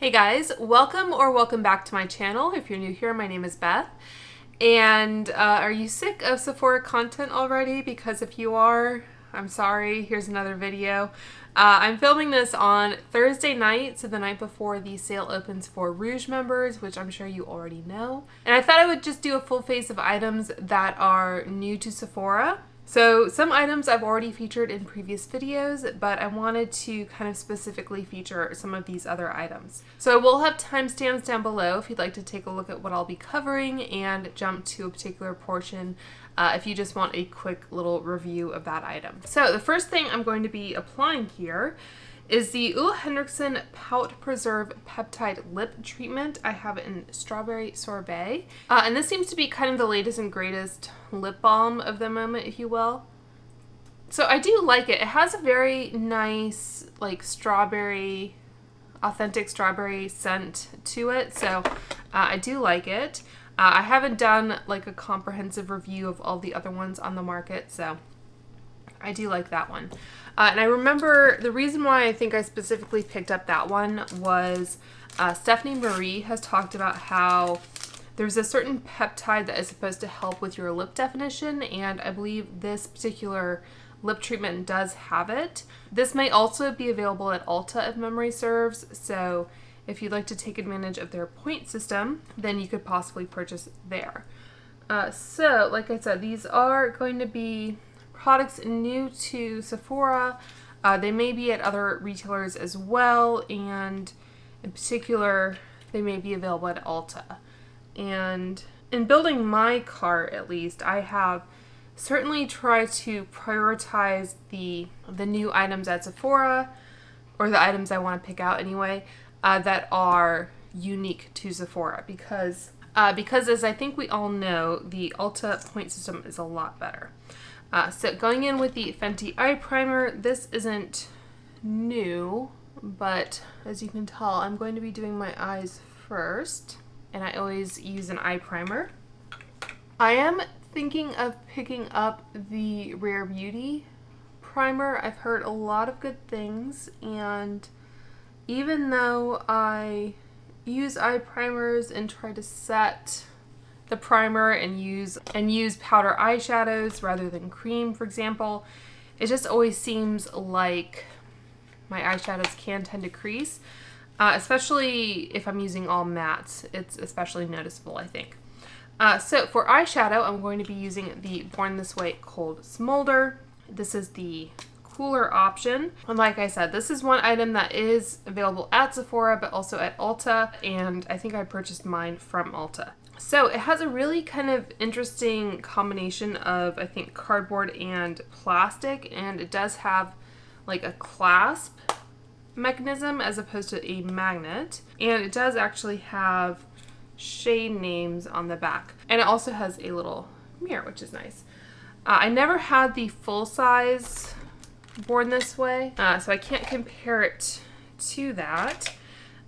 Hey guys, welcome back to my channel. If you're new here, my name is Beth. And are you sick of Sephora content already? Because if you are, I'm sorry, here's another video. I'm filming this on Thursday night, so the night before the sale opens for Rouge members, which I'm sure you already know. And I thought I would just do a full face of items that are new to Sephora. So some items I've already featured in previous videos, but I wanted to kind of specifically feature some of these other items. So I will have timestamps down below if you'd like to take a look at what I'll be covering and jump to a particular portion if you just want a quick little review of that item. So the first thing I'm going to be applying here is the Ole Henriksen Pout Preserve Peptide Lip Treatment. I have it in Strawberry Sorbet. And this seems to be kind of the latest and greatest lip balm of the moment, if you will. So I do like it. It has a very nice, like, strawberry, authentic strawberry scent to it. So I do like it. I haven't done, like, a comprehensive review of all the other ones on the market, so I do like that one. And I remember the reason why I think I specifically picked up that one was Stephanie Marie has talked about how there's a certain peptide that is supposed to help with your lip definition, and I believe this particular lip treatment does have it. This may also be available at Ulta if memory serves, so if you'd like to take advantage of their point system, then you could possibly purchase there. So, like I said, these are going to be products new to Sephora. They may be at other retailers as well, and in particular, they may be available at Ulta. And in building my cart, at least, I have certainly tried to prioritize the new items at Sephora, or the items I want to pick out anyway, that are unique to Sephora, because as I think we all know, the Ulta point system is a lot better. So going in with the Fenty Eye Primer, this isn't new, but as you can tell, I'm going to be doing my eyes first, and I always use an eye primer. I am thinking of picking up the Rare Beauty primer. I've heard a lot of good things, and even though I use eye primers and try to set the primer and use powder eyeshadows rather than cream, for example, it just always seems like my eyeshadows can tend to crease, especially if I'm using all mattes. It's especially noticeable, I think. So for eyeshadow, I'm going to be using the Born This Way Cold Smolder. This is the cooler option. And like I said, this is one item that is available at Sephora, but also at Ulta, and I think I purchased mine from Ulta. So it has a really kind of interesting combination of, I think, cardboard and plastic, and it does have like a clasp mechanism as opposed to a magnet, and it does actually have shade names on the back, and it also has a little mirror, which is nice. I never had the full size Born This Way, so I can't compare it to that.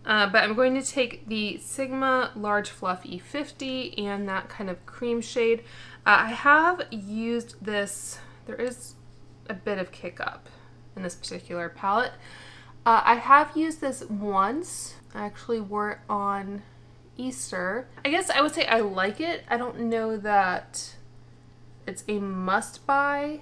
But I'm going to take the Sigma Large Fluff E50 and that kind of cream shade. I have used this. There is a bit of kick up in this particular palette. I have used this once. I actually wore it on Easter. I guess I would say I like it. I don't know that it's a must-buy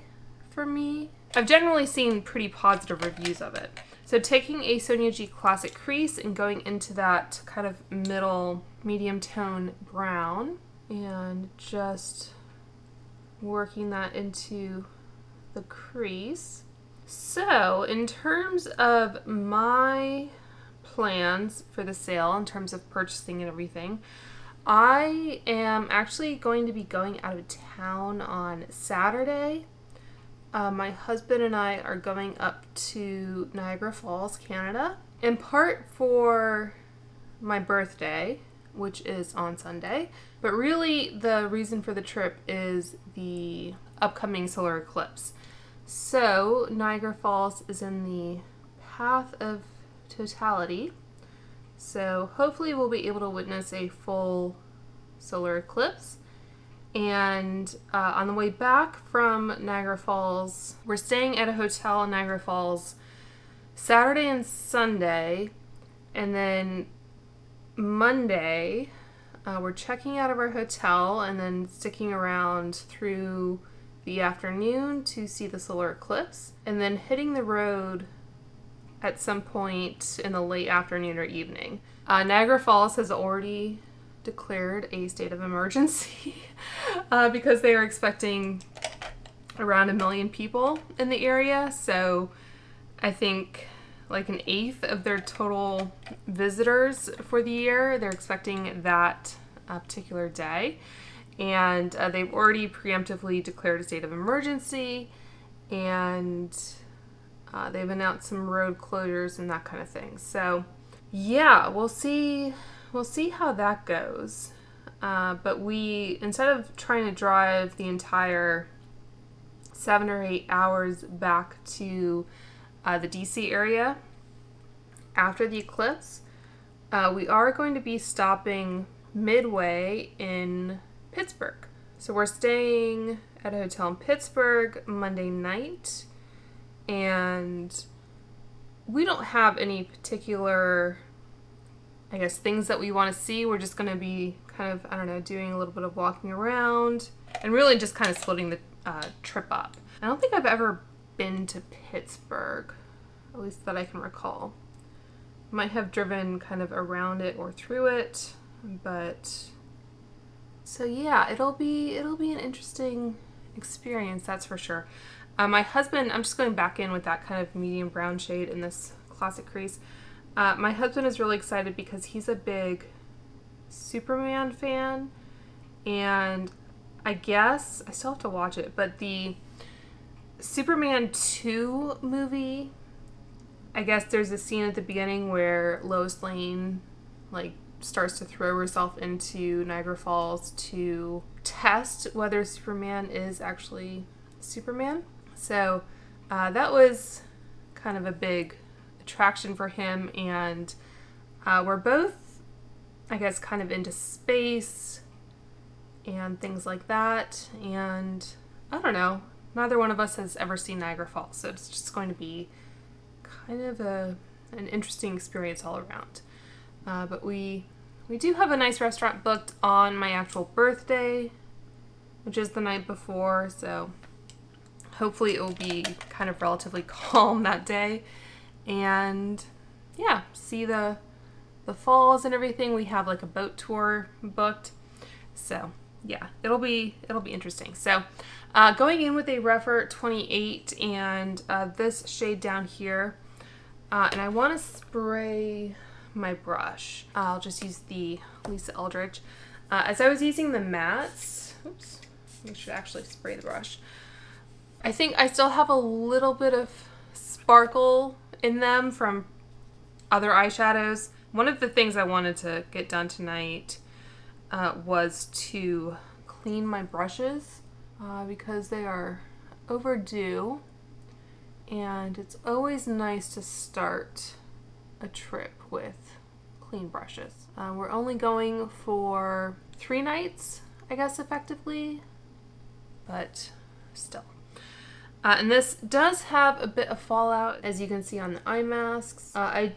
for me. I've generally seen pretty positive reviews of it. So taking a Sonia G Classic Crease and going into that kind of middle medium tone brown and just working that into the crease. So in terms of my plans for the sale, in terms of purchasing and everything, I am actually going to be going out of town on Saturday. My husband and I are going up to Niagara Falls, Canada, in part for my birthday, which is on Sunday. But really, the reason for the trip is the upcoming solar eclipse. So, Niagara Falls is in the path of totality. So, hopefully we'll be able to witness a full solar eclipse. And on the way back from Niagara Falls, we're staying at a hotel in Niagara Falls Saturday and Sunday, and then Monday, we're checking out of our hotel and then sticking around through the afternoon to see the solar eclipse, and then hitting the road at some point in the late afternoon or evening. Niagara Falls has already declared a state of emergency because they are expecting around 1 million people in the area. So I think like 1/8 of their total visitors for the year, they're expecting that particular day. And they've already preemptively declared a state of emergency, and they've announced some road closures and that kind of thing. So yeah, we'll see how that goes. But we, instead of trying to drive the entire 7 or 8 hours back to the DC area after the eclipse, we are going to be stopping midway in Pittsburgh. So we're staying at a hotel in Pittsburgh Monday night, and we don't have any particular, I guess, things that we want to see. We're just going to be kind of, I don't know, doing a little bit of walking around and really just kind of splitting the trip up. I don't think I've ever been to Pittsburgh, at least that I can recall. Might have driven kind of around it or through it, but so yeah, it'll be an interesting experience, that's for sure. My husband, I'm just going back in with that kind of medium brown shade in this classic crease. My husband is really excited because he's a big Superman fan, and I guess I still have to watch it, but the Superman 2 movie, I guess there's a scene at the beginning where Lois Lane like starts to throw herself into Niagara Falls to test whether Superman is actually Superman. So that was kind of a big attraction for him, and we're both, I guess, kind of into space and things like that, and I don't know, neither one of us has ever seen Niagara Falls, so it's just going to be kind of an interesting experience all around. But we do have a nice restaurant booked on my actual birthday, which is the night before, so hopefully it will be kind of relatively calm that day. And yeah, see the falls and everything. We have like a boat tour booked. So yeah, it'll be interesting. So going in with a Refer 28 and this shade down here. And I want to spray my brush. I'll just use the Lisa Eldridge. As I was using the mattes, oops, I should actually spray the brush. I think I still have a little bit of sparkle in them from other eyeshadows. One of the things I wanted to get done tonight was to clean my brushes because they are overdue, and it's always nice to start a trip with clean brushes. We're only going for 3 nights, I guess, effectively, but still. And this does have a bit of fallout, as you can see on the eye masks. I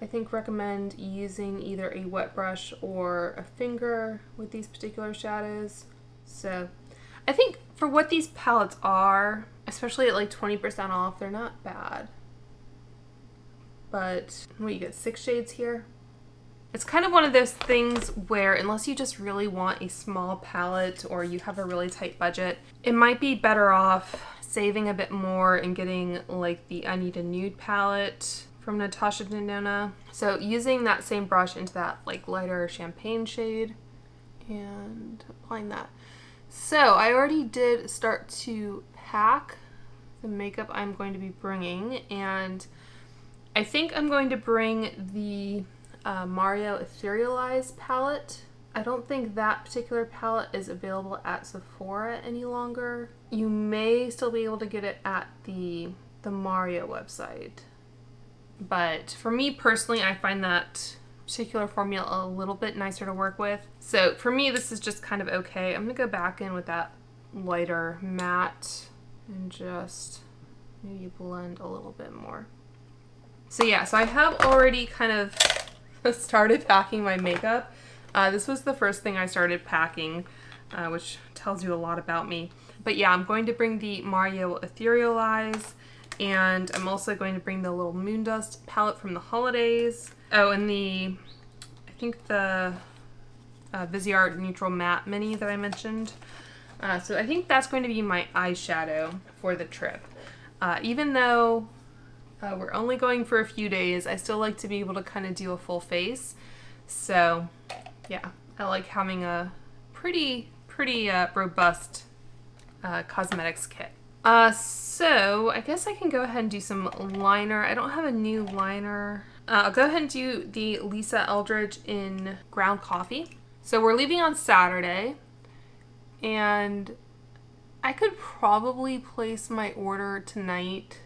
think, recommend using either a wet brush or a finger with these particular shadows. So I think for what these palettes are, especially at like 20% off, they're not bad. But what, you get 6 shades here? It's kind of one of those things where unless you just really want a small palette or you have a really tight budget, it might be better off saving a bit more and getting like the I Need a Nude palette from Natasha Denona. So using that same brush into that like lighter champagne shade and applying that. So I already did start to pack the makeup I'm going to be bringing, and I think I'm going to bring the Mario Etherealize palette. I don't think that particular palette is available at Sephora any longer. You may still be able to get it at the Mario website. But for me personally, I find that particular formula a little bit nicer to work with. So for me, this is just kind of okay. I'm gonna go back in with that lighter matte and just maybe blend a little bit more. So yeah, so I have already kind of started packing my makeup. This was the first thing I started packing, which tells you a lot about me. But yeah, I'm going to bring the Mario Etherealize, and I'm also going to bring the little Moon Dust palette from the holidays. Oh, and I think the Viseart Neutral Matte Mini that I mentioned. So I think that's going to be my eyeshadow for the trip. Even though we're only going for a few days, I still like to be able to kind of do a full face. So yeah, I like having a pretty robust cosmetics kit. So I guess I can go ahead and do some liner. I don't have a new liner. I'll go ahead and do the Lisa Eldridge in Ground Coffee. So we're leaving on Saturday, and I could probably place my order tonight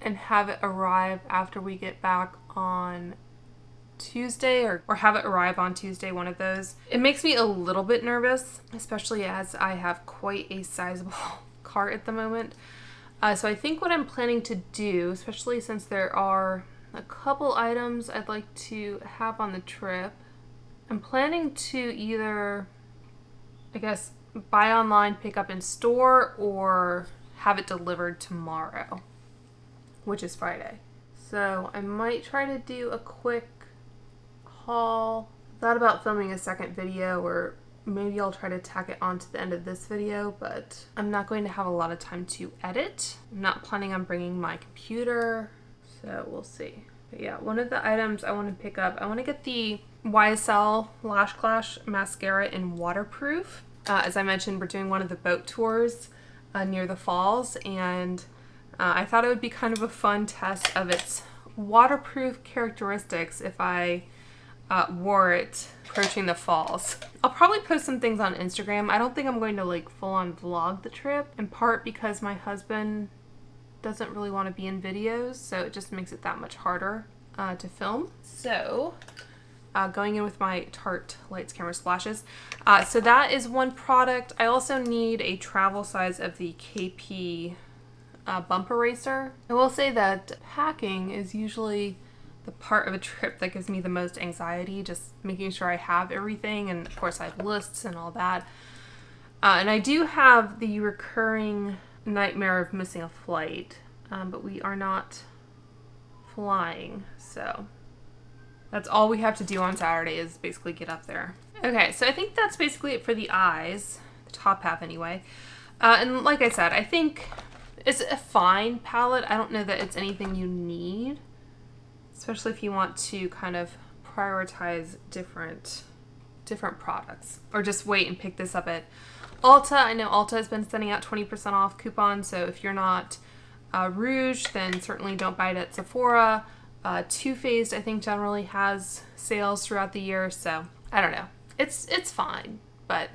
and have it arrive after we get back on Tuesday, or have it arrive on Tuesday, one of those. It makes me a little bit nervous, especially as I have quite a sizable cart at the moment. So I think what I'm planning to do, especially since there are a couple items I'd like to have on the trip, I'm planning to either, I guess, buy online, pick up in store, or have it delivered tomorrow, which is Friday. So I might try to do a quick haul. Thought about filming a second video, or maybe I'll try to tack it on to the end of this video, but I'm not going to have a lot of time to edit. I'm not planning on bringing my computer, so we'll see. But yeah, one of the items I want to pick up, I want to get the YSL Lash Clash mascara in waterproof. As I mentioned, we're doing one of the boat tours near the falls, and I thought it would be kind of a fun test of its waterproof characteristics if I wore it approaching the falls. I'll probably post some things on Instagram. I don't think I'm going to like full on vlog the trip, in part because my husband doesn't really want to be in videos, so it just makes it that much harder to film. So going in with my Tarte Lights Camera Splashes. So that is one product. I also need a travel size of the KP bump eraser. I will say that packing is usually the part of a trip that gives me the most anxiety, just making sure I have everything, and of course I have lists and all that. And I do have the recurring nightmare of missing a flight, but we are not flying, so that's all we have to do on Saturday is basically get up there. Okay, so I think that's basically it for the eyes, the top half anyway. And like I said, I think it's a fine palette. I don't know that it's anything you need, especially if you want to kind of prioritize different products, or just wait and pick this up at Ulta. I know Ulta has been sending out 20% off coupons, so if you're not Rouge, then certainly don't buy it at Sephora. Too Faced, I think, generally has sales throughout the year, so I don't know. It's fine, but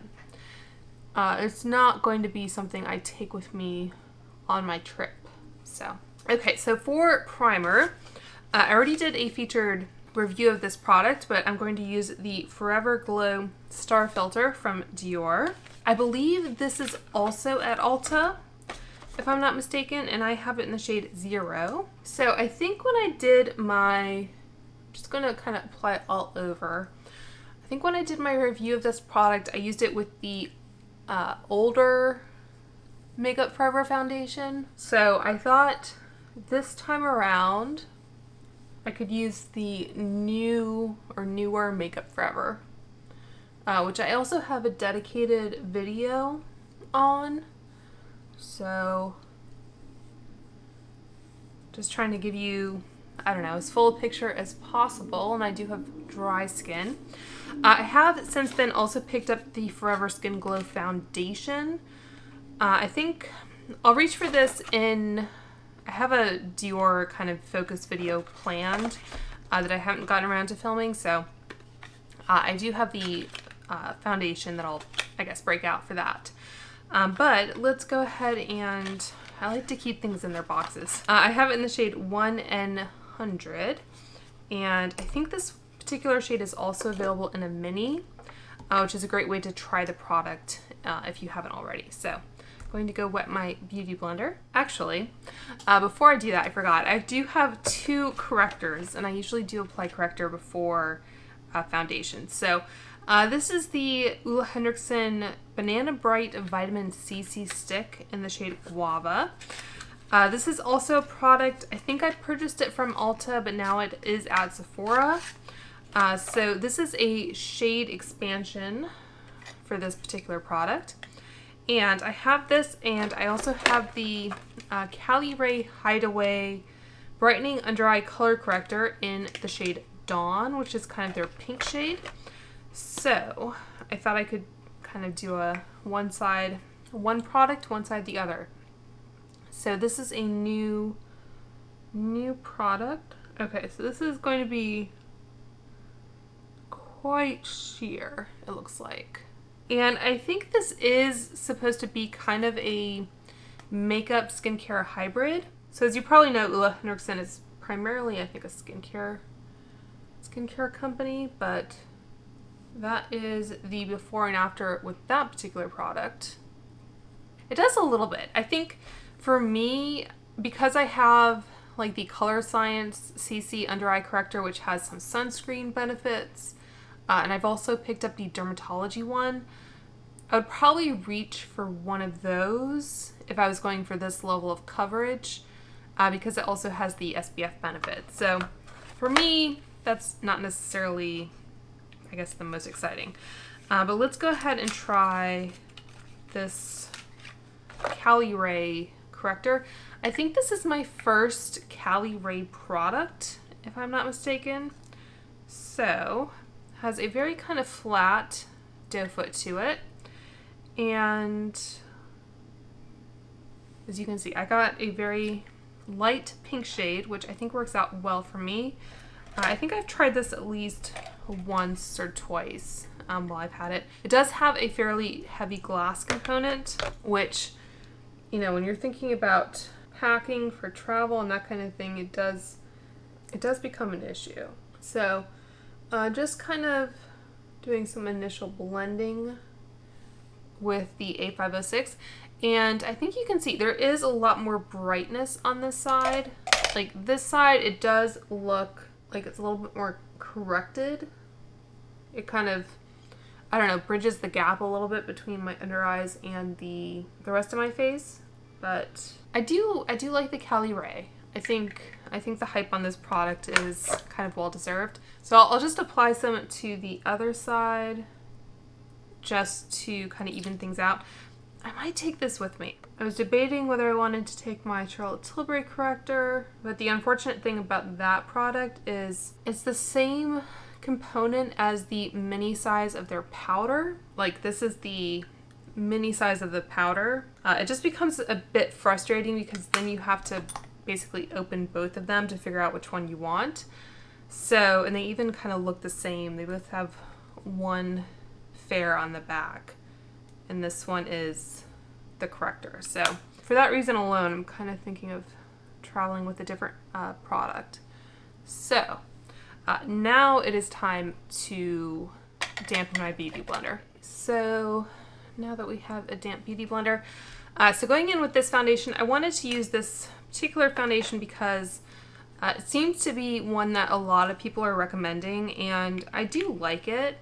it's not going to be something I take with me on my trip. So okay, so for primer, I already did a featured review of this product, but I'm going to use the Forever Glow Star Filter from Dior. I believe this is also at Ulta, if I'm not mistaken, and I have it in the shade 0. So I think when I did my, just gonna kind of apply it all over. I think when I did my review of this product, I used it with the older Makeup Forever foundation. So I thought this time around I could use the new or newer Makeup Forever, which I also have a dedicated video on. So just trying to give you, I don't know, as full a picture as possible, and I do have dry skin. I have since then also picked up the Forever Skin Glow foundation. I think I'll reach for this in, I have a Dior kind of focus video planned that I haven't gotten around to filming, so I do have the foundation that I'll, I guess, break out for that. But let's go ahead and, I like to keep things in their boxes. I have it in the shade 1N100, and I think this particular shade is also available in a mini, which is a great way to try the product if you haven't already. So I'm going to go wet my beauty blender. Actually, before I do that, I forgot. I do have 2 correctors, and I usually do apply corrector before foundation. So this is the Ole Henriksen Banana Bright Vitamin CC Stick in the shade Guava. This is also a product, I think I purchased it from Ulta, but now it is at Sephora. So this is a shade expansion for this particular product. And I have this, and I also have the Caliray Hydra Brightening Under Eye Color Corrector in the shade Dawn, which is kind of their pink shade. So I thought I could kind of do a one product, one side the other. So this is a new product. Okay, so this is going to be quite sheer, it looks like. And I think this is supposed to be kind of a makeup skincare hybrid. So as you probably know, Ole Henriksen is primarily, I think, a skincare company, but that is the before and after with that particular product. It does a little bit. I think for me, because I have like the Color Science CC Under Eye Corrector, which has some sunscreen benefits, and I've also picked up the Dermatology one, I would probably reach for one of those if I was going for this level of coverage, because it also has the SPF benefits. So for me, that's not necessarily, I guess, the most exciting. But let's go ahead and try this Caliray corrector. I think this is my first Caliray product, if I'm not mistaken. So, has a very kind of flat doe foot to it. And as you can see, I got a very light pink shade, which I think works out well for me. I think I've tried this at least once or twice while I've had it. It does have a fairly heavy glass component, which, you know, when you're thinking about packing for travel and that kind of thing, it does become an issue. So just kind of doing some initial blending with the A506, and I think you can see there is a lot more brightness on this side. Like this side, it does look like it's a little bit more corrected. It kind of, I don't know, bridges the gap a little bit between my under eyes and the rest of my face. But I do like the Caliray. I think the hype on this product is kind of well deserved. So I'll just apply some to the other side just to kind of even things out. I might take this with me. I was debating whether I wanted to take my Charlotte Tilbury corrector, but the unfortunate thing about that product is it's the same component as the mini size of their powder. Like this is the mini size of the powder. It just becomes a bit frustrating because then you have to basically open both of them to figure out which one you want. So, and they even kind of look the same. They both have one fair on the back, and this one is the corrector. So for that reason alone, I'm kind of thinking of traveling with a different product. So now it is time to dampen my beauty blender. So now that we have a damp beauty blender, so going in with this foundation, I wanted to use this particular foundation because it seems to be one that a lot of people are recommending, and I do like it.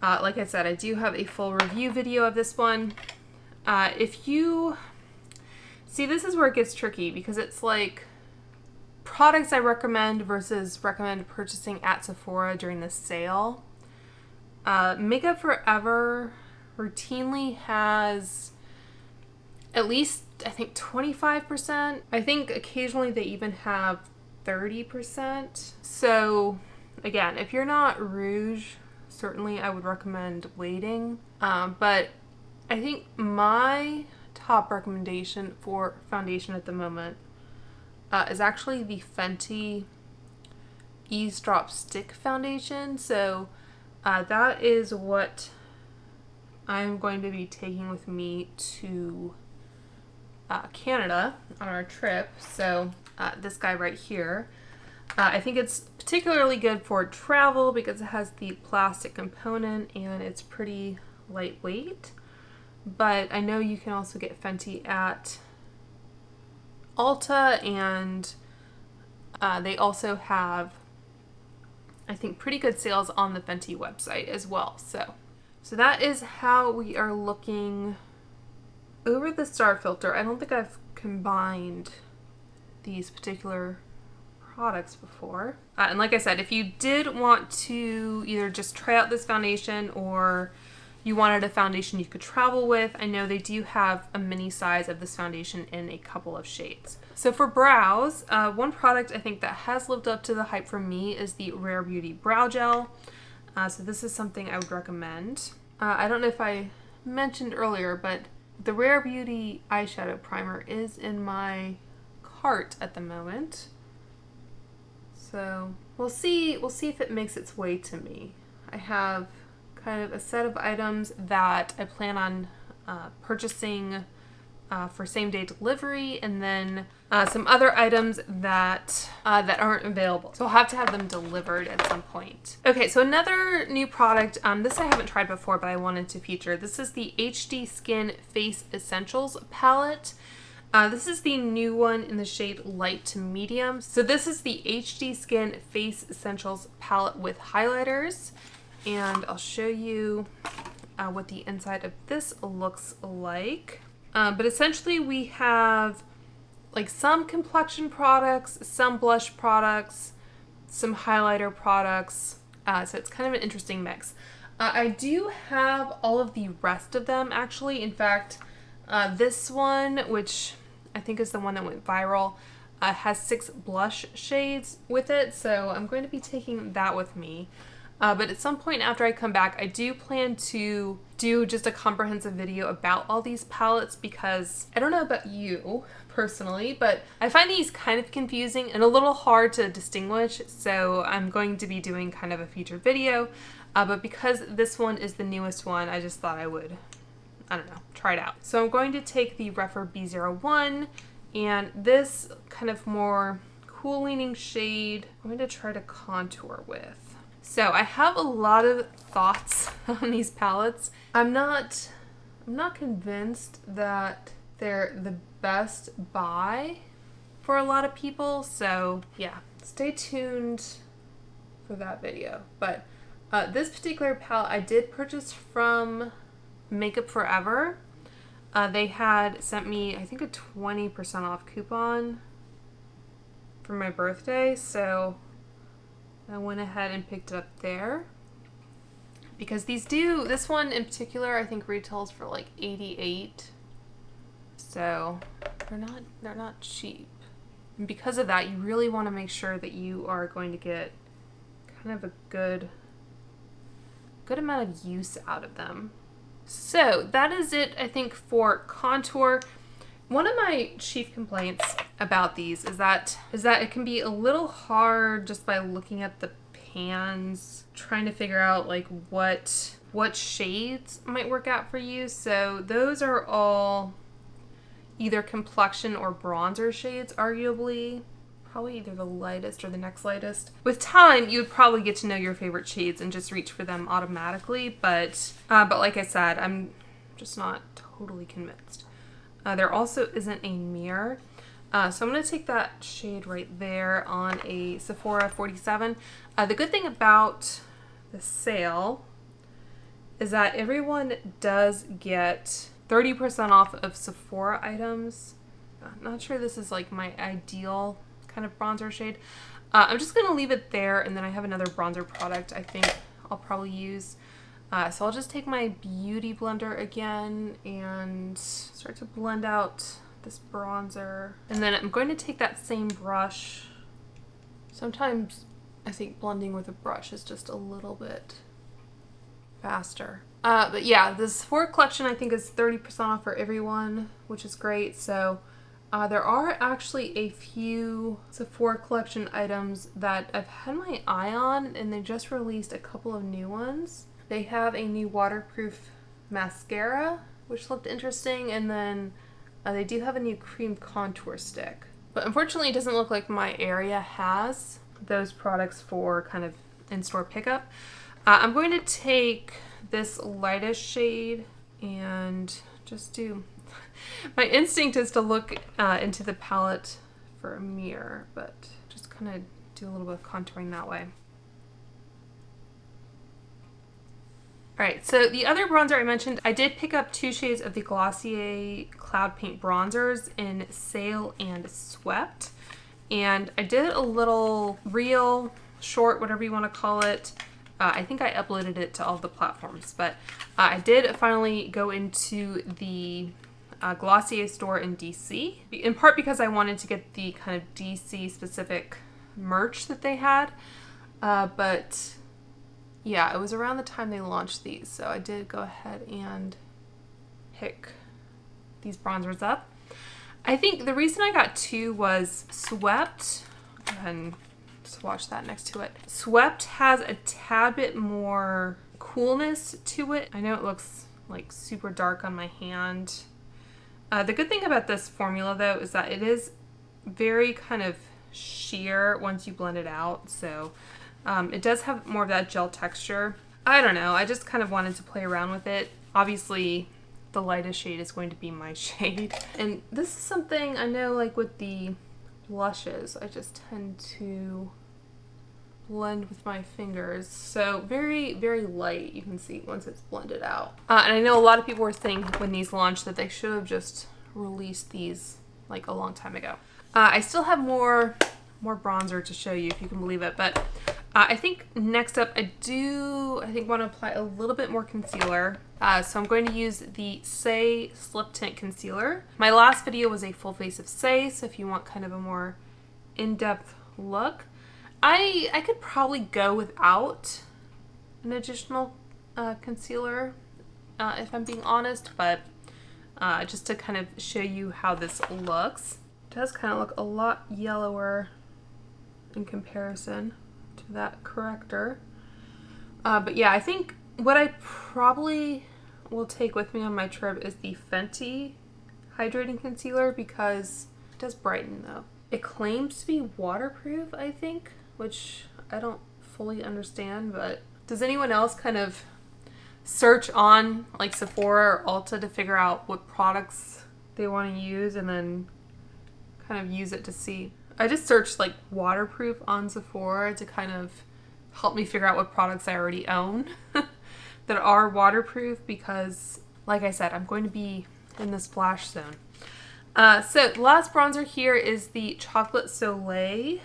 Like I said, I do have a full review video of this one. If you see, this is where it gets tricky because it's like products I recommend versus recommend purchasing at Sephora during the sale. Makeup Forever routinely has at least, I think, 25%. I think occasionally they even have 30%. So again, if you're not rouge, certainly I would recommend waiting. But I think my top recommendation for foundation at the moment is actually the Fenty Eavesdrop Stick Foundation. So that is what I'm going to be taking with me to Canada on our trip. So this guy right here. I think it's particularly good for travel because it has the plastic component and it's pretty lightweight. But I know you can also get Fenty at Ulta, and they also have I think, pretty good sales on the Fenty website as well. So that is how we are looking over the star filter. I don't think I've combined these particular products before. And like I said, if you did want to either just try out this foundation or you wanted a foundation you could travel with, I know they do have a mini size of this foundation in a couple of shades. So for brows, one product I think that has lived up to the hype for me is the Rare Beauty Brow Gel. So this is something I would recommend. I don't know if I mentioned earlier, but the Rare Beauty eyeshadow primer is in my cart at the moment. So we'll see if it makes its way to me. I have kind of a set of items that I plan on purchasing for same-day delivery, and then some other items that aren't available. So I'll have to have them delivered at some point. Okay, so another new product, this I haven't tried before, but I wanted to feature. This is the HD Skin Face Essentials palette. This is the new one in the shade light to medium. So this is the HD Skin Face Essentials palette with highlighters. And I'll show you what the inside of this looks like. But essentially we have like some complexion products, some blush products, some highlighter products. So it's kind of an interesting mix. I do have all of the rest of them actually. In fact, this one, which I think is the one that went viral, has 6 blush shades with it. So I'm going to be taking that with me. But at some point after I come back, I do plan to do just a comprehensive video about all these palettes, because I don't know about you personally, but I find these kind of confusing and a little hard to distinguish. So I'm going to be doing kind of a featured video. But because this one is the newest one, I just thought I would, I don't know, try it out. So I'm going to take the Rephr B01 and this kind of more cool leaning shade I'm going to try to contour with. So I have a lot of thoughts on these palettes. I'm not convinced that they're the best buy for a lot of people. So yeah, stay tuned for that video. But this particular palette I did purchase from Makeup Forever. They had sent me, I think, a 20% off coupon for my birthday, so I went ahead and picked it up there. Because this one in particular I think retails for like $88. So they're not cheap. And because of that, you really want to make sure that you are going to get kind of a good amount of use out of them. So that is it, I think, for contour. One of my chief complaints about these is that it can be a little hard just by looking at the pans, trying to figure out like what shades might work out for you. So those are all either complexion or bronzer shades, arguably. Probably either the lightest or the next lightest. With time, you would probably get to know your favorite shades and just reach for them automatically. But like I said, I'm just not totally convinced. There also isn't a mirror. So I'm going to take that shade right there on a Sephora 47. The good thing about the sale is that everyone does get 30% off of Sephora items. I'm not sure this is like my ideal kind of bronzer shade. I'm just going to leave it there, and then I have another bronzer product I think I'll probably use. So I'll just take my beauty blender again and start to blend out this bronzer. And then I'm going to take that same brush. Sometimes I think blending with a brush is just a little bit faster. But yeah, this Sephora collection I think is 30% off for everyone, which is great. So there are actually a few Sephora collection items that I've had my eye on, and they just released a couple of new ones. They have a new waterproof mascara, which looked interesting, and then they do have a new cream contour stick. But unfortunately, it doesn't look like my area has those products for kind of in-store pickup. I'm going to take this lightest shade and just do... My instinct is to look into the palette for a mirror, but just kind of do a little bit of contouring that way. Alright, so the other bronzer I mentioned, I did pick up 2 shades of the Glossier Cloud Paint bronzers in Saie and Swept. And I did a little reel, short, whatever you want to call it. I think I uploaded it to all the platforms, but I did finally go into the Glossier store in DC, in part because I wanted to get the kind of DC specific merch that they had, but yeah, it was around the time they launched these, so I did go ahead and pick these bronzers up. I think the reason I got 2 was Swept, go ahead and swatch that next to it. Swept has a tad bit more coolness to it. I know it looks like super dark on my hand. The good thing about this formula though is that it is very kind of sheer once you blend it out, so it does have more of that gel texture. I don't know, I just kind of wanted to play around with it. Obviously the lightest shade is going to be my shade, and this is something I know, like with the blushes, I just tend to blend with my fingers, so very, very light, you can see once it's blended out. And I know a lot of people were saying when these launched that they should have just released these like a long time ago. I still have more bronzer to show you, if you can believe it, but I think next up I want to apply a little bit more concealer. So I'm going to use the Saie Slip Tint Concealer. My last video was a full face of Saie, so if you want kind of a more in-depth look, I could probably go without an additional concealer, if I'm being honest, but just to kind of show you how this looks. It does kind of look a lot yellower in comparison to that Corrector. But yeah, I think what I probably will take with me on my trip is the Fenty Hydrating Concealer, because it does brighten though. It claims to be waterproof, I think, which I don't fully understand, but does anyone else kind of search on like Sephora or Ulta to figure out what products they want to use and then kind of use it to see? I just searched like waterproof on Sephora to kind of help me figure out what products I already own that are waterproof, because like I said, I'm going to be in the splash zone. So the last bronzer here is the Chocolate Soleil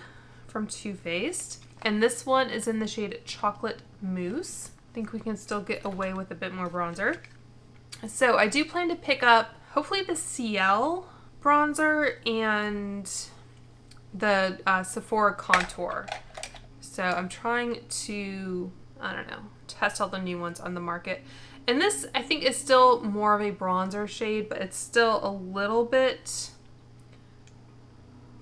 from Too Faced, and this one is in the shade Chocolate Mousse. I think we can still get away with a bit more bronzer. So I do plan to pick up hopefully the Ciel bronzer and the Sephora Contour. So I'm trying to, I don't know, test all the new ones on the market. And this, I think, is still more of a bronzer shade, but it's still a little bit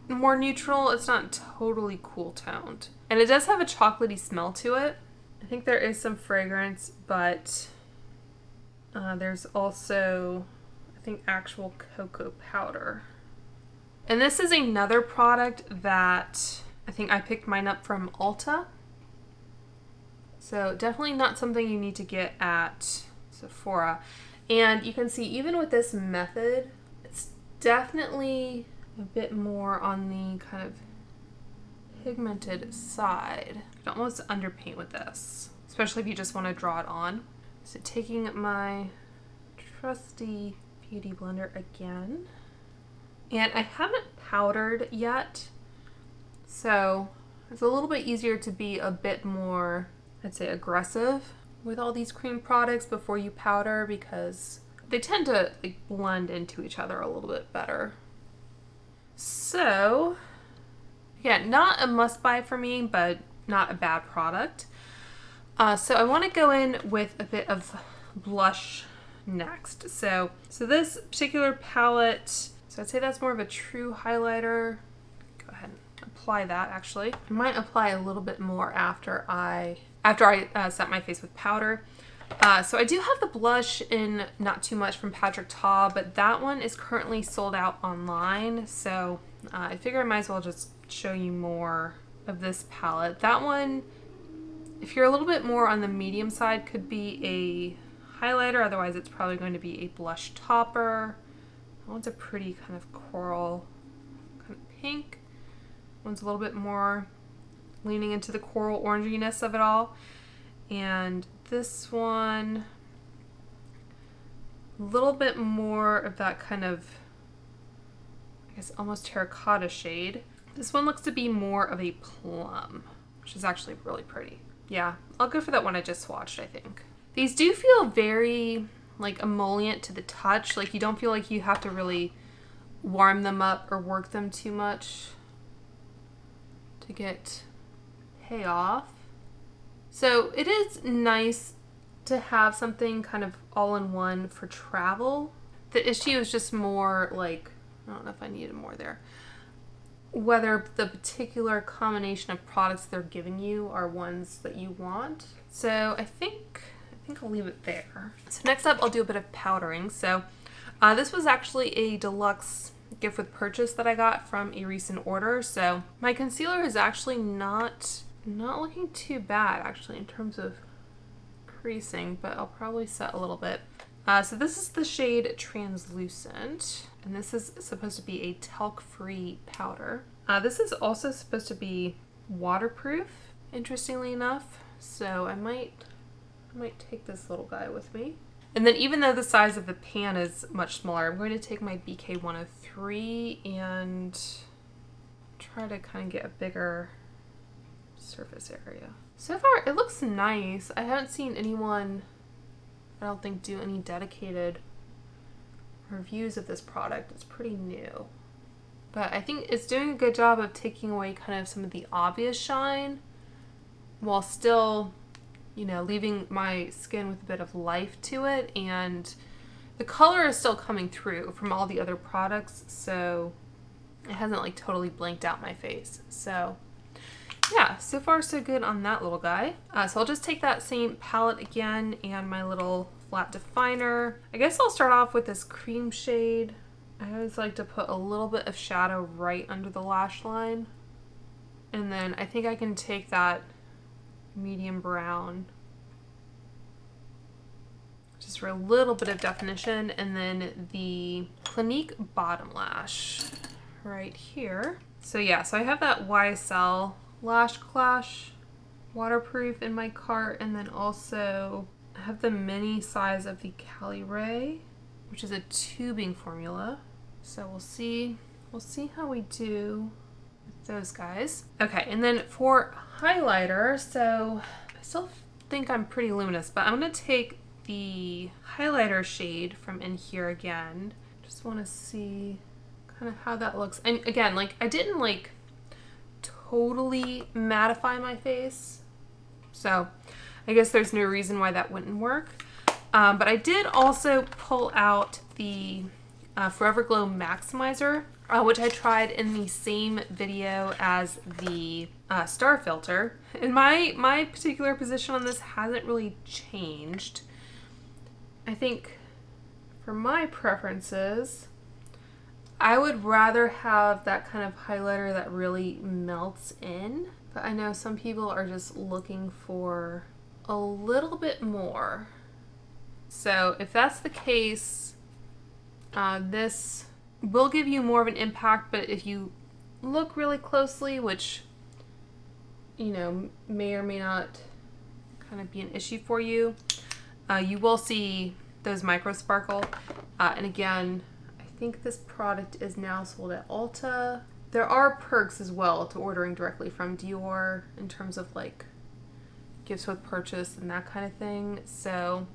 more neutral. It's not totally cool toned. And it does have a chocolatey smell to it. I think there is some fragrance, but there's also, I think, actual cocoa powder. And this is another product that I think I picked mine up from Ulta. So definitely not something you need to get at Sephora. And you can see even with this method, it's definitely a bit more on the kind of pigmented side. You can almost underpaint with this, especially if you just want to draw it on. So taking my trusty beauty blender again. And I haven't powdered yet, so it's a little bit easier to be a bit more, I'd say, aggressive with all these cream products before you powder, because they tend to like blend into each other a little bit better. So yeah, not a must buy for me, but not a bad product. So I want to go in with a bit of blush next. So this particular palette, so I'd say that's more of a true highlighter. Go ahead and apply that. Actually, I might apply a little bit more after I set my face with powder. So I do have the blush in Not Too Much from Patrick Ta, but that one is currently sold out online. So I figure I might as well just show you more of this palette. That one, if you're a little bit more on the medium side, could be a highlighter. Otherwise, it's probably going to be a blush topper. That one's a pretty kind of coral, kind of pink. One's a little bit more leaning into the coral oranginess of it all. And this one, a little bit more of that kind of, I guess, almost terracotta shade. This one looks to be more of a plum, which is actually really pretty. Yeah, I'll go for that one I just swatched, I think. These do feel very like emollient to the touch. Like you don't feel like you have to really warm them up or work them too much to get payoff. So it is nice to have something kind of all in one for travel. The issue is just more like, I don't know if I needed more there, whether the particular combination of products they're giving you are ones that you want. So I think I'll leave it there. So next up, I'll do a bit of powdering. So this was actually a deluxe gift with purchase that I got from a recent order. So my concealer is actually not looking too bad actually in terms of creasing, but I'll probably set a little bit. So this is the shade Translucent, and this is supposed to be a talc-free powder. This is also supposed to be waterproof, interestingly enough. So I might take this little guy with me. And then even though the size of the pan is much smaller, I'm going to take my BK103 and try to kind of get a bigger surface area. So far, it looks nice. I haven't seen anyone, I don't think, do any dedicated reviews of this product. It's pretty new. But I think it's doing a good job of taking away kind of some of the obvious shine while still, you know, leaving my skin with a bit of life to it. And the color is still coming through from all the other products, so it hasn't like totally blanked out my face. So yeah, so far so good on that little guy. So I'll just take that same palette again and my little flat definer. I guess I'll start off with this cream shade. I always like to put a little bit of shadow right under the lash line. And then I think I can take that medium brown just for a little bit of definition, and then the Clinique bottom lash right here. So yeah, so I have that YSL Lash Clash waterproof in my cart, and then also I have the mini size of the Caliray, which is a tubing formula. So we'll see how we do with those guys. Okay, and then for highlighter, so I still think I'm pretty luminous, but I'm gonna take the highlighter shade from in here again. Just want to see kind of how that looks. And again, like I didn't like totally mattify my face, so I guess there's no reason why that wouldn't work. But I did also pull out the Forever Glow Maximizer, which I tried in the same video as the Star Filter. And my particular position on this hasn't really changed. I think for my preferences, I would rather have that kind of highlighter that really melts in, but I know some people are just looking for a little bit more. So if that's the case, this will give you more of an impact, but if you look really closely, which, you know, may or may not kind of be an issue for you, you will see those micro sparkle. And again, I think this product is now sold at Ulta. There are perks as well to ordering directly from Dior in terms of like gifts with purchase and that kind of thing. So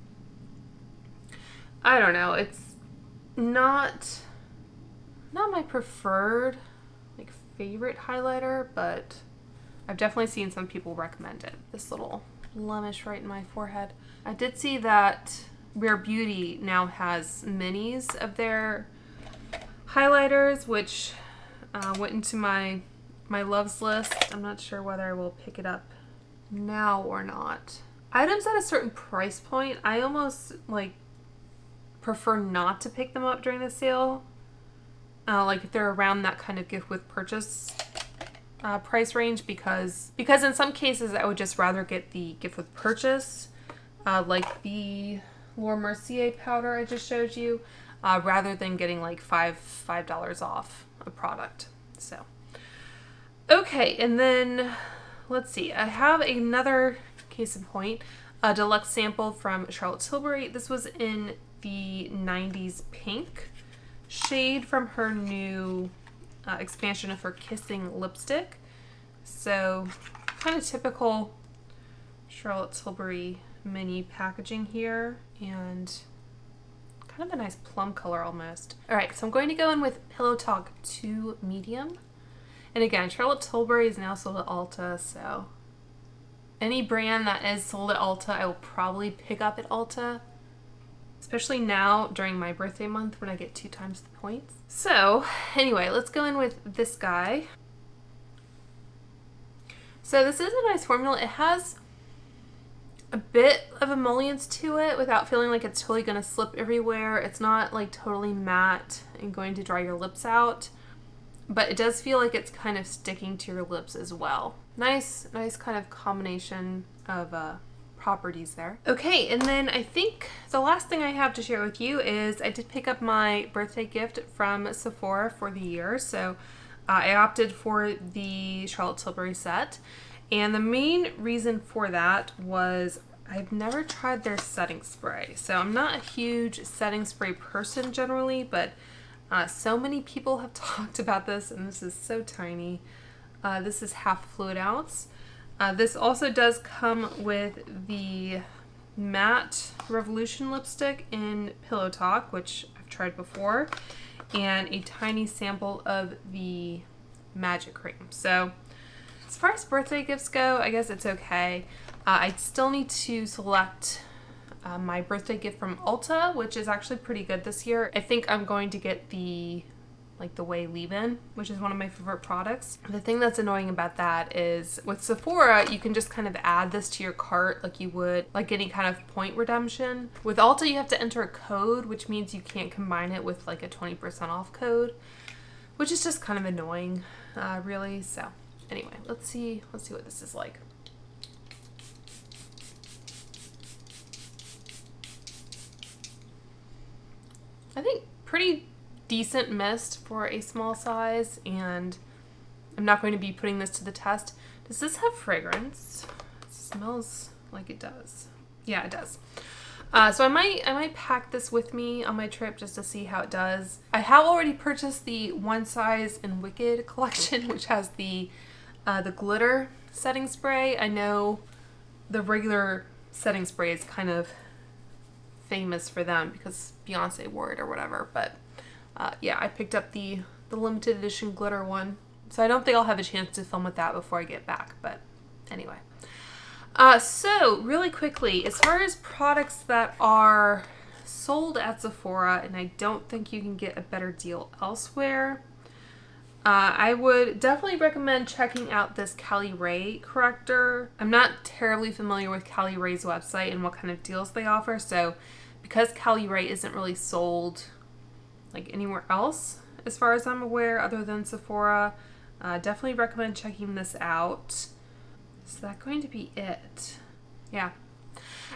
I don't know, it's not my preferred like favorite highlighter, but I've definitely seen some people recommend it. This little blemish right in my forehead. I did see that Rare Beauty now has minis of their highlighters, which went into my loves list. I'm not sure whether I will pick it up now or not. Items at a certain price point, I almost like prefer not to pick them up during the sale. Like if they're around that kind of gift with purchase price range, because in some cases I would just rather get the gift with purchase, like the Mercier powder I just showed you, rather than getting like $5 off a product. So okay, and then let's see, I have another case in point. a deluxe sample from Charlotte Tilbury. This was in the 90s pink shade from her new expansion of her Kissing lipstick. So kind of typical Charlotte Tilbury mini packaging here, and kind of a nice plum color almost. Alright, so I'm going to go in with Pillow Talk 2 Medium. And again, Charlotte Tilbury is now sold at Ulta, so any brand that is sold at Ulta, I will probably pick up at Ulta. Especially now during my birthday month when I get 2 times the points. So anyway, let's go in with this guy. So this is a nice formula. It has a bit of emollients to it without feeling like it's totally going to slip everywhere. It's not like totally matte and going to dry your lips out, but it does feel like it's kind of sticking to your lips as well. Nice kind of combination of properties there. Okay, and then I think the last thing I have to share with you is I did pick up my birthday gift from Sephora for the year. So I opted for the Charlotte Tilbury set. And the main reason for that was I've never tried their setting spray. So I'm not a huge setting spray person generally, but so many people have talked about this, and this is so tiny. This is half fluid ounce. This also does come with the Matte Revolution lipstick in Pillow Talk, which I've tried before, and a tiny sample of the Magic Cream. So as far as birthday gifts go, I guess it's okay. I still need to select my birthday gift from Ulta, which is actually pretty good this year. I think I'm going to get the Way Leave-In, which is one of my favorite products. The thing that's annoying about that is with Sephora, you can just kind of add this to your cart like you would like any kind of point redemption. With Ulta, you have to enter a code, which means you can't combine it with like a 20% off code, which is just kind of annoying, really. So anyway, let's see what this is like. I think pretty decent mist for a small size, and I'm not going to be putting this to the test. Does this have fragrance? It smells like it does. Yeah, it does. So I might pack this with me on my trip just to see how it does. I have already purchased the One Size in Wicked collection, which has the glitter setting spray. I know the regular setting spray is kind of famous for them because Beyonce wore it or whatever, but yeah, I picked up the limited edition glitter one, so I don't think I'll have a chance to film with that before I get back, but anyway. So really quickly, as far as products that are sold at Sephora, and I don't think you can get a better deal elsewhere, I would definitely recommend checking out this Caliray corrector. I'm not terribly familiar with Caliray's website and what kind of deals they offer, so because Caliray isn't really sold like anywhere else as far as I'm aware other than Sephora, definitely recommend checking this out. Is that going to be it? Yeah.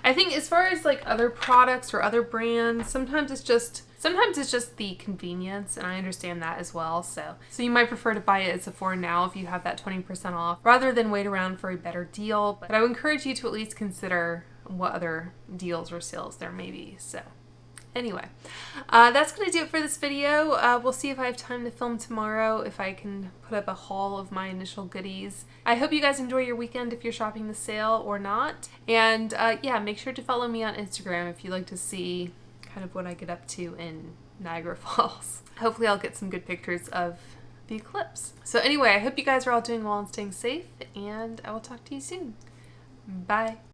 I think as far as like other products or other brands, sometimes it's just the convenience, and I understand that as well. So you might prefer to buy it at Sephora now if you have that 20% off rather than wait around for a better deal. But I would encourage you to at least consider what other deals or sales there may be. So anyway, that's going to do it for this video. We'll see if I have time to film tomorrow, if I can put up a haul of my initial goodies. I hope you guys enjoy your weekend if you're shopping the sale or not. And yeah, make sure to follow me on Instagram if you'd like to see kind of what I get up to in Niagara Falls. Hopefully I'll get some good pictures of the eclipse. So anyway, I hope you guys are all doing well and staying safe, and I will talk to you soon. Bye.